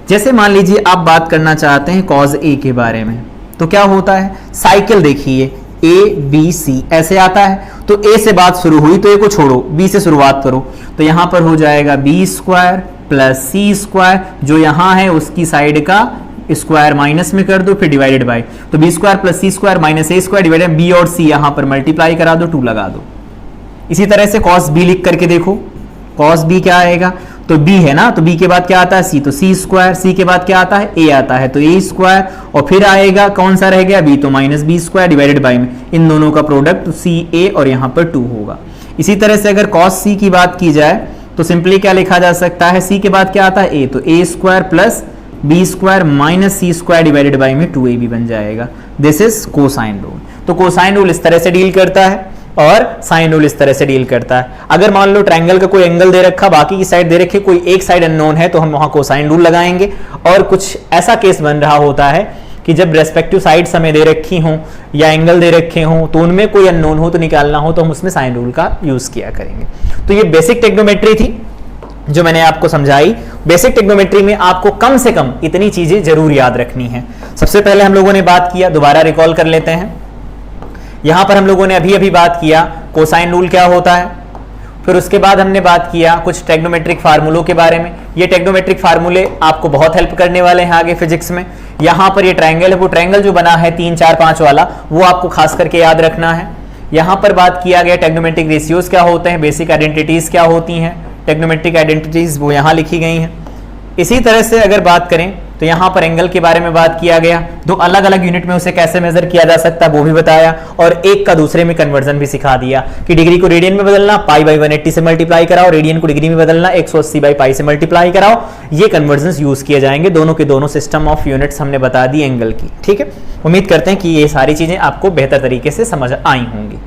जैसे मान लीजिए आप बात करना चाहते हैं कॉज ए के बारे में, तो क्या होता है? साइकिल देखिए ABC ऐसे आता है, तो A से बात शुरू हुई तो A को छोड़ो, B से शुरुआत करो, तो यहां पर हो जाएगा B² + C², जो यहां है उसकी साइड का स्क्वायर माइनस में कर दो, फिर डिवाइडेड बाय, तो B² + C² - A² divided B और C यहां पर मल्टीप्लाई करा दो, 2 लगा दो। इसी तरह से cos B लिख करके देखो, cos B क्या आएगा? तो B है ना, तो B के बाद क्या आता है? C, तो C², C के बाद क्या आता है? A आता है, तो A², और फिर आएगा कौन सा रह गया? B, तो -B² डिवाइडेड बाय में इन दोनों का प्रोडक्ट CA और यहाँ पर 2 होगा। इसी तरह से अगर cos C की बात की जाए तो सिंपली क्या लिखा जा सकता है? C के बाद क्या आता है? A, तो A² + B² - C² divided by में 2AB बन जाएगा। This is cosine rule. तो कोसाइन रूल इस तरह से डील करता है और साइन रूल इस तरह से डील करता है। अगर मान लो ट्रायंगल का कोई एंगल दे रखा, बाकी की साइड दे रखी, कोई एक साइड अननोन है, तो हम वहां कोसाइन रूल लगाएंगे। और कुछ ऐसा केस बन रहा होता है कि जब रेस्पेक्टिव साइड्स हमें दे रखी हों या एंगल दे रखे हों, तो उनमें कोई अननोन हो तो निकालना हो, तो हम उसमें साइन रूल का यूज किया करेंगे। तो ये बेसिक ट्रिग्नोमेट्री थी जो मैंने आपको समझाई। बेसिक ट्रिग्नोमेट्री में आपको कम से कम इतनी चीजें जरूर याद रखनी है। सबसे पहले हम लोगों ने बात किया, दोबारा रिकॉल कर लेते हैं। यहां पर हम लोगों ने अभी बात किया कोसाइन रूल क्या होता है, फिर उसके बाद हमने बात किया कुछ ट्रिग्नोमेट्रिक फार्मूलों के बारे में। ये ट्रिग्नोमेट्रिक फार्मूले आपको बहुत हेल्प करने वाले हैं आगे फिजिक्स में। यहां पर ये ट्रायंगल है, वो ट्रायंगल जो बना है 3 4 5 वाला, वो आपको खास करके याद रखना है। यहां पर बात किया गया ट्रिग्नोमेट्रिक रेशियोज क्या होते हैं, बेसिक आइडेंटिटीज क्या होती हैं, ट्रिग्नोमेट्रिक आइडेंटिटीज वो यहां लिखी गई हैं। इसी तरह से अगर बात करें तो यहाँ पर एंगल के बारे में बात किया गया, दो अलग अलग यूनिट में उसे कैसे मेजर किया जा सकता है वो भी बताया, और एक का दूसरे में कन्वर्जन भी सिखा दिया कि डिग्री को रेडियन में बदलना, पाई बाई 180 से मल्टीप्लाई कराओ, रेडियन को डिग्री में बदलना 180 बाई पाई से मल्टीप्लाई कराओ। ये कन्वर्जन यूज किए जाएंगे, दोनों के दोनों सिस्टम ऑफ यूनिट्स हमने बता दी एंगल की। ठीक है, उम्मीद करते हैं कि ये सारी चीजें आपको बेहतर तरीके से समझ आई होंगी।